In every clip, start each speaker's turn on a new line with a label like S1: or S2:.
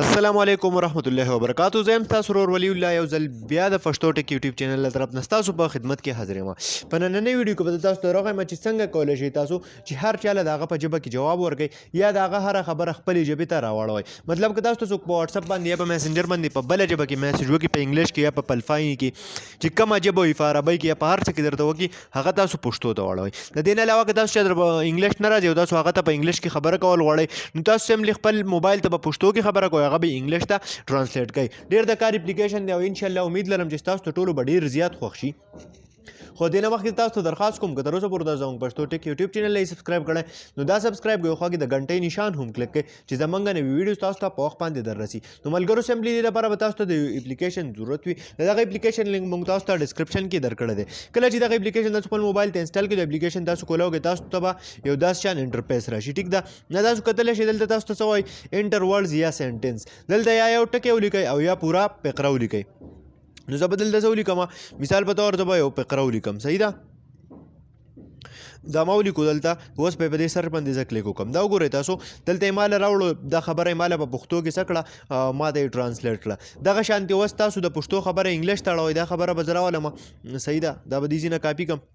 S1: السلام علیکم ورحمت الله وبرکاتو. زه یم تاسو ورور ولی الله یو ځل بیا د پښتو ټک یوټیوب چینل له طرف نه تاسو په خدمت کې حاضر یم. په نننۍ ویډیو کې به تاسو ته راغلی یم چې څنګه کولی شئ تاسو چې هر چا له د هغه په ژبه کې جواب ورکړئ یا د هغه هره خبره خپلې ژبې ته راواړوئ. مطلب که تاسو ته څوک په واتساپ باندې یا په میسنجر باندې په بله ژبه کې میسج وکړي، په انګلیش کې یا په پلفایني کې چې کومه ژبه وي، په عربۍ کې یا په هر څه کې درته وکړي، هغه تاسو پښتو ته واړوئ. د دې نه علاوه که تاسو چې در انګلیش نه راځي او تاسو هغه ته په انګلیش کې خبره کول غواړئ، نو تاسو سملی خپل موبایل ته په پښتو کې خبره کوئ، هغه به انګلیش ته ټرانسلیټ کوي. ډیر د کار اپلیکیشن دی او ان شاء الله امید لرم چې تاسو ته ټولو به ډیر زیات خوښ شي. خو دې نه مخکې تاسو ته درخواست کوم که تر اوسه پورې دا زموږ پښتو ټک یوټیوب چینل یې سبسکرایب کړئ، نو دا سبسکرایب کوئ، خوا کې د غنټۍ نشان هم کلیک کړئ چې زموږ نوي ویډیوز تاسو ته په وخت باندې در رسي. نو ملګرو سمپلی دې لپاره به تاسو ته د اپلیکیشن ضرورت وي. د دغه اپلیکیشن لینک موږ تاسو ته ډسکرپشن کې درکړی دی. کله چې دغه اپلیکیشن تاسو خپل موبایل ته انسټال کړئ، د اپلیکیشن تاسو کولاوګئ، تاسو ته به یو داسې شان انټرفیس راشي. ټیک ده، نه تاسو کتلی شئ دلته تاسو ته څه وایي انټر ورډز یا سینټنس. دلته یا یو ټکی ولیکئ او یا پوره فقره ولیکئ. نو زه به دلته څه ولیکم، مثال په طور زه به یو فقره ولیکم. صحیح ده، دا ما ولیکو دلته. اوس په دې سر باندې زه کلیک وکړم. دا وګورئ تاسو دلته یې ماله راوړو، دا خبره یې ماله په پښتو کې څه کړه، ما ته یې ټرانسلیټ کړه. دغه شانتې اوس تاسو د پښتو خبره انګلیش ته اړوئ، دا خبره به زه راولم. صحیح ده، دا به دې ځای نه کاپي کړم.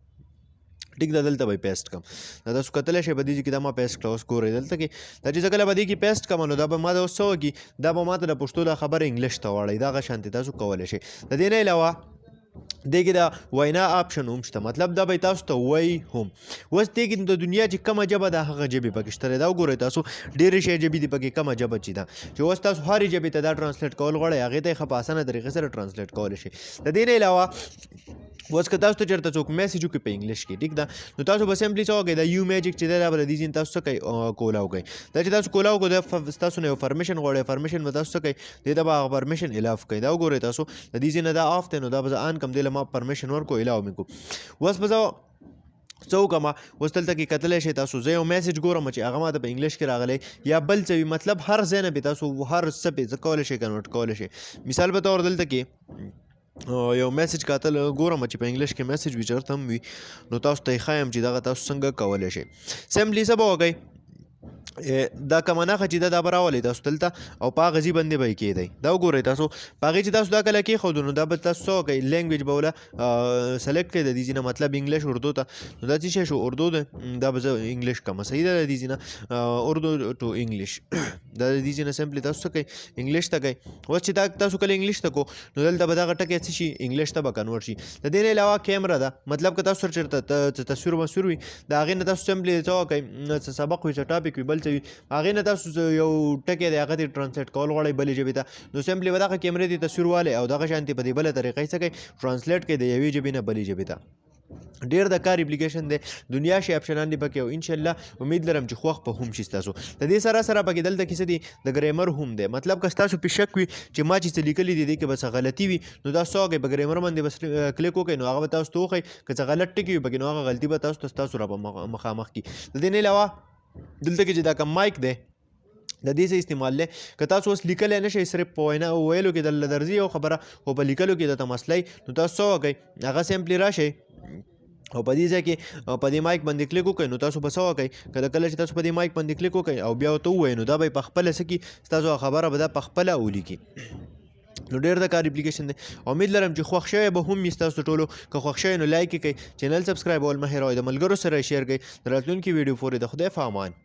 S1: ټیک ده، دلته به یې پیسټ کړم. دا تاسو کتلی شئ په دې کې دا ما پیسټ کړه. اوس ګورئ دلته کې دا چې زه کله به دې کې پیسټ کړم، نو دا به ما د اوس څه وکړي، دا به ما ته د پښتو دا خبره انګلیش ته واړوي. دغه شانتې تاسو کولی شئ. د دې نه علاوه دې کې د وینا آپشن هم شته، مطلب دا به تاسو ته وایي هم. اوس دې کې د دنیا چې کومه ژبه ده هغه ژبې پکې شته. دا وګورئ تاسو ډېرې شی ژبې دي پکې، کومه ژبه چې ده چې اوس تاسو هرې ژبې ته دا ټرانسلیټ کول غواړئ، هغې ته یې ښه په اسانه طریقې سره ټرانسلیټ کولی شئ. د دې نه علاوه اوس که تاسو ته چېرته څوک میسج وکړي په انګلیش کې، ټیک ده، نو تاسو به سمپلي څه وکړئ، دا یو میجیک چې دی دا به د دې ځین تاسو څه کوئ، کولا وکړئ. دا چې تاسو کولا وکړو دا تاسو نه یو پرمیشن غواړئ، پرمیشن به تاسو څه کوئ، دې ته به هغه پرمیشن الاف کوئ. دا وګورئ تاسو د دې ځای نه دا آف دی، نو دا به زه آن کړم، دې له ما پرمیشن ورکړو، الاو مې کړو. اوس به زه څه وکړم، اوس دلته کې کتلی شئ تاسو زه یو میسج ګورم چې هغه ما ته په انګلیش کې راغلی یا بل څه وي، مطلب هر ځای نه به تاسو هر څه پې څه کولی شئ، کنورټ کولی شئ. مثال په طور دلته کې یو میسج کاتل ګورم چې په انګلیش کې میسج وي چېرته هم وي، نو تاسو ته یې ښایم چې دغه تاسو څنګه کولی شئ. سمپلي څه به وکئ، دا کومه نښه چې ده دا به راولئ تاسو دلته او په هغه ځي باندې به یې کېدئ. دا وګورئ تاسو په هغې چې تاسو دا کله کېښودو، نو دا به تاسو څه وکئ، لینګویج به وله سلیکټ کړئ د دې ځای نه، مطلب انګلیش اردو ته. نو دا څه شی شو، اردو دی، دا به زه انګلیش کړم. صحیح ده، د دې ځای نه اردو ټو انګلیش، دا د دې ځای نه سمپلي تاسو څه کوئ، انګلیش ته کوئ. اوس چې دا تاسو کله انګلیش ته کو، نو دلته به دغه ټکی څه شي، انګلیش ته به کنورټ شي. د دې نه علاوه کیمره ده، مطلب که تاسو سره چېرته تصویر وي، د هغې نه تاسو سمپلي څه وکئ، څه سبق وي، څه ټاپک وي، بل څه وي، هغې نه تاسو یو ټکی دی هغه ته ټرانسلیټ کول غواړئ بلې ژبې ته، نو سمپلي به دغه کیمرې ته تصویر والئ او دغه شانتې په دې بله طریقه یې څه کوئ، ټرانسلیټ کړئ د یوې ژبې نه بلې ژبې ته. ډېر د کار اپلیکیشن دی، دنیا شي اپشنان دي پکې، او انشاءالله امید لرم چې خوښ به هم شي ستاسو. د دې سره سره پکې دلته کې څه دي، د ګریمر هم دی، مطلب که ستاسو پې شک وي چې ما چې څه لیکلي دي دې کې به څه غلطي وي، نو دا څه وکئ، په ګریمر باندې بس کلیک وکئ، نو هغه به تاسو ته وښیي که څه غلط ټکي وي پکې، نو هغه غلطي به تاسو را په مخامخ کړي. د دې نه علاوه دلته کې چې دا کوم مایک دی د دې څه استعمال دی، که تاسو اوس لیکلی نه شئ، صرف په وینا ویلو کې درځي یو خبره، خو په لیکلو کې درته مسئله وي، نو تاسو څه وکئ، هغه سمپلي راشئ او په دې ځای کې په دې مایک باندې کلیک وکړئ. نو تاسو به څه وکئ، کله چې تاسو په دې مایک باندې کلیک وکئ او بیا ورته ووایئ، نو دا به یې په خپله څه کړي، ستاسو خبره به دا په خپله ولیکي. نو ډېر د کار اپلیکیشن دی، امید لرم چې خوښ شوی به هم وي ستاسو ټولو. که خوښ شوی نو لایک یې کړئ، چینل سبسکرایبول مه هېروئ، د ملګرو سره یې شیر کړئ. د راتلونکي ویډیو پورې د خدای په امان.